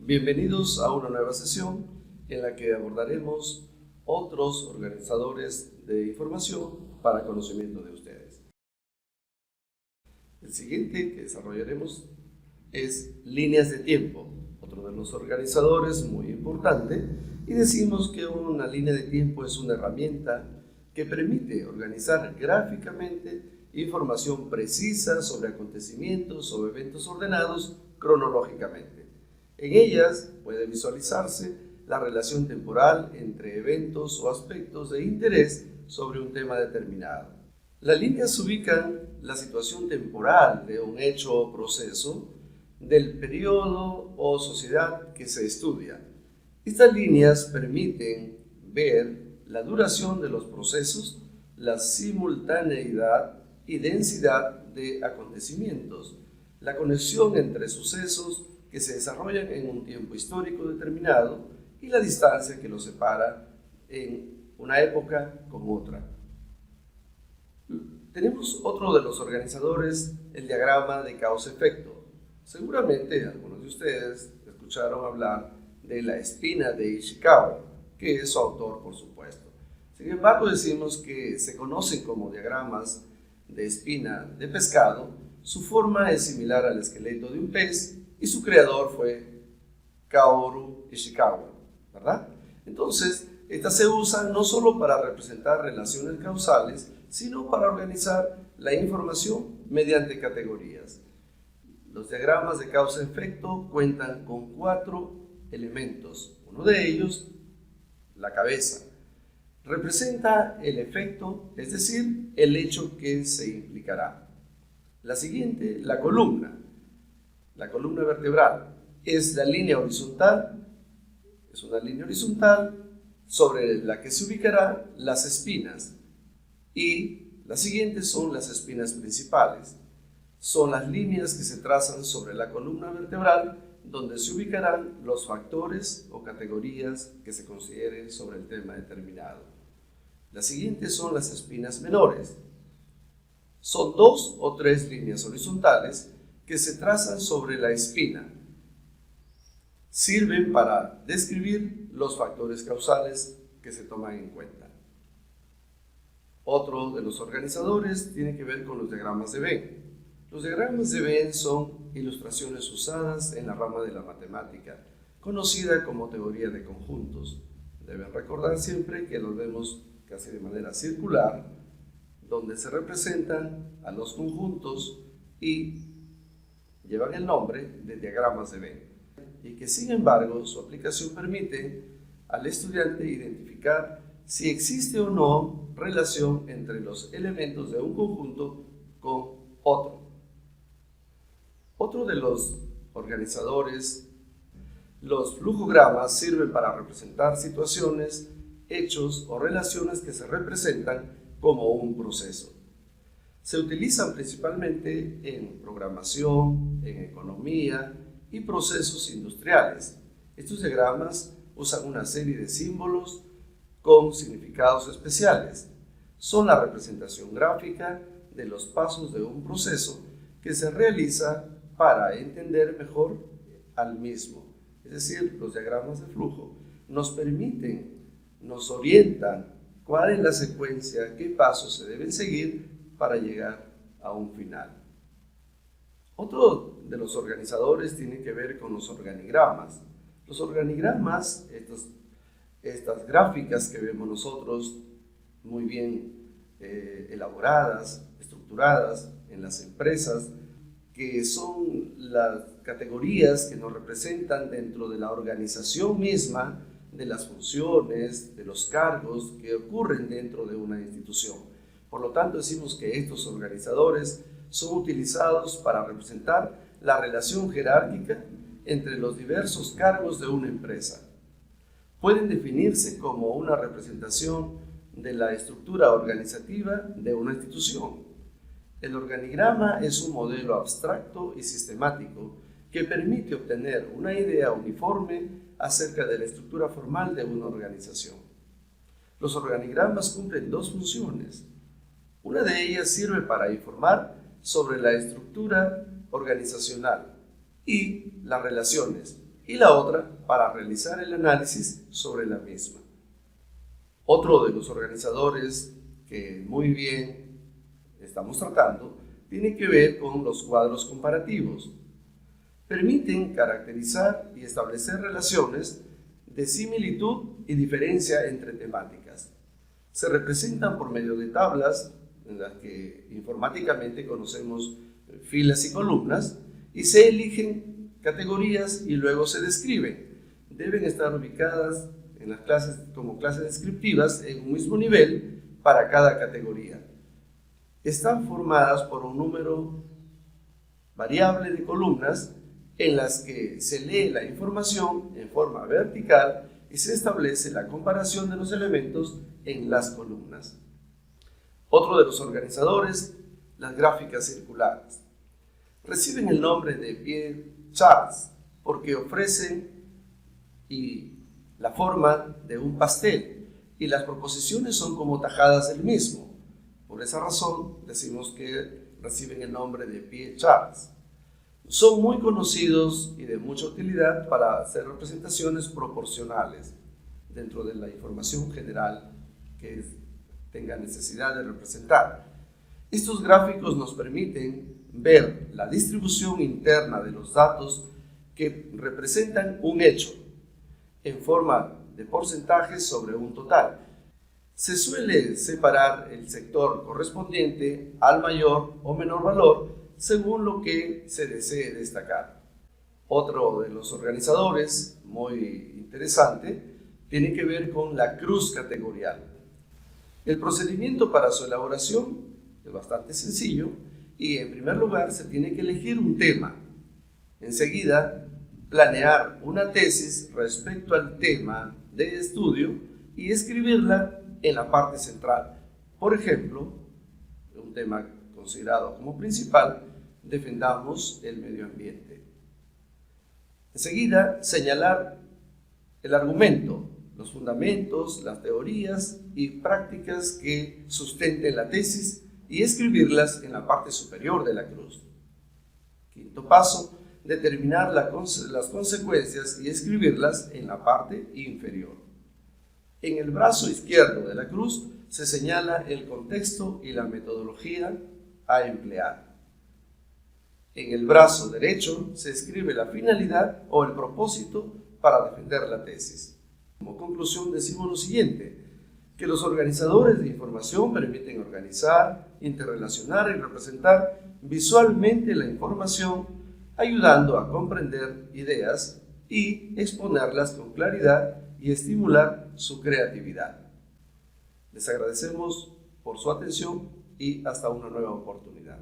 Bienvenidos a una nueva sesión en la que abordaremos otros organizadores de información para conocimiento de ustedes. El siguiente que desarrollaremos es líneas de tiempo, otro de los organizadores muy importante, y decimos que una línea de tiempo es una herramienta que permite organizar gráficamente información precisa sobre acontecimientos o eventos ordenados cronológicamente. En ellas puede visualizarse la relación temporal entre eventos o aspectos de interés sobre un tema determinado. Las líneas ubican la situación temporal de un hecho o proceso del periodo o sociedad que se estudia. Estas líneas permiten ver la duración de los procesos, la simultaneidad y densidad de acontecimientos, la conexión entre sucesos que se desarrollan en un tiempo histórico determinado y la distancia que los separa en una época con otra. Tenemos otro de los organizadores, el diagrama de causa-efecto. Seguramente algunos de ustedes escucharon hablar de la espina de Ishikawa, que es su autor, por supuesto. Sin embargo, decimos que se conocen como diagramas de espina de pescado. Su forma es similar al esqueleto de un pez y su creador fue Kaoru Ishikawa, ¿verdad? Entonces, estas se usan no solo para representar relaciones causales, sino para organizar la información mediante categorías. Los diagramas de causa-efecto cuentan con 4 elementos. Uno de ellos, la cabeza, representa el efecto, es decir, el hecho que se implicará. La siguiente, la columna vertebral, es la línea horizontal, es una línea horizontal sobre la que se ubicarán las espinas. Y las siguientes son las espinas principales. Son las líneas que se trazan sobre la columna vertebral donde se ubicarán los factores o categorías que se consideren sobre el tema determinado. Las siguientes son las espinas menores. Son 2 o 3 líneas horizontales que se trazan sobre la espina. Sirven para describir los factores causales que se toman en cuenta. Otro de los organizadores tiene que ver con los diagramas de Venn. Los diagramas de Venn son ilustraciones usadas en la rama de la matemática, conocida como teoría de conjuntos. Deben recordar siempre que los vemos casi de manera circular, donde se representan a los conjuntos y llevan el nombre de diagramas de Venn, y que sin embargo su aplicación permite al estudiante identificar si existe o no relación entre los elementos de un conjunto con otro. Otro de los organizadores, los flujogramas, sirven para representar situaciones, hechos o relaciones que se representan como un proceso. Se utilizan principalmente en programación, en economía y procesos industriales. Estos diagramas usan una serie de símbolos con significados especiales. Son la representación gráfica de los pasos de un proceso que se realiza para entender mejor al mismo. Es decir, los diagramas de flujo nos permiten, nos orientan cuál es la secuencia, qué pasos se deben seguir para llegar a un final. Otro de los organizadores tiene que ver con los organigramas. Los organigramas, estas gráficas que vemos nosotros muy bien elaboradas, estructuradas en las empresas, que son las categorías que nos representan dentro de la organización misma, de las funciones, de los cargos que ocurren dentro de una institución. Por lo tanto, decimos que estos organizadores son utilizados para representar la relación jerárquica entre los diversos cargos de una empresa. Pueden definirse como una representación de la estructura organizativa de una institución. El organigrama es un modelo abstracto y sistemático que permite obtener una idea uniforme acerca de la estructura formal de una organización. Los organigramas cumplen 2 funciones. Una de ellas sirve para informar sobre la estructura organizacional y las relaciones y la otra para realizar el análisis sobre la misma. Otro de los organizadores que muy bien estamos tratando tiene que ver con los cuadros comparativos. Permiten caracterizar y establecer relaciones de similitud y diferencia entre temáticas. Se representan por medio de tablas en las que informáticamente conocemos filas y columnas, y se eligen categorías y luego se describen. Deben estar ubicadas en las clases como clases descriptivas en un mismo nivel para cada categoría. Están formadas por un número variable de columnas en las que se lee la información en forma vertical y se establece la comparación de los elementos en las columnas. Otro de los organizadores, las gráficas circulares. Reciben el nombre de pie charts porque ofrecen la forma de un pastel y las proposiciones son como tajadas del mismo. Por esa razón decimos que reciben el nombre de pie charts. Son muy conocidos y de mucha utilidad para hacer representaciones proporcionales dentro de la información general que tenga necesidad de representar. Estos gráficos nos permiten ver la distribución interna de los datos que representan un hecho en forma de porcentajes sobre un total. Se suele separar el sector correspondiente al mayor o menor valor según lo que se desee destacar. Otro de los organizadores muy interesante tiene que ver con la cruz categorial. El procedimiento para su elaboración es bastante sencillo y en primer lugar se tiene que elegir un tema. Enseguida, planear una tesis respecto al tema de estudio y escribirla en la parte central. Por ejemplo, un tema considerado como principal, defendamos el medio ambiente. Enseguida, señalar el argumento, los fundamentos, las teorías y prácticas que sustenten la tesis y escribirlas en la parte superior de la cruz. Quinto paso, determinar las consecuencias y escribirlas en la parte inferior. En el brazo izquierdo de la cruz se señala el contexto y la metodología a emplear. En el brazo derecho se escribe la finalidad o el propósito para defender la tesis. Como conclusión decimos lo siguiente, que los organizadores de información permiten organizar, interrelacionar y representar visualmente la información, ayudando a comprender ideas y exponerlas con claridad y estimular su creatividad. Les agradecemos por su atención y hasta una nueva oportunidad.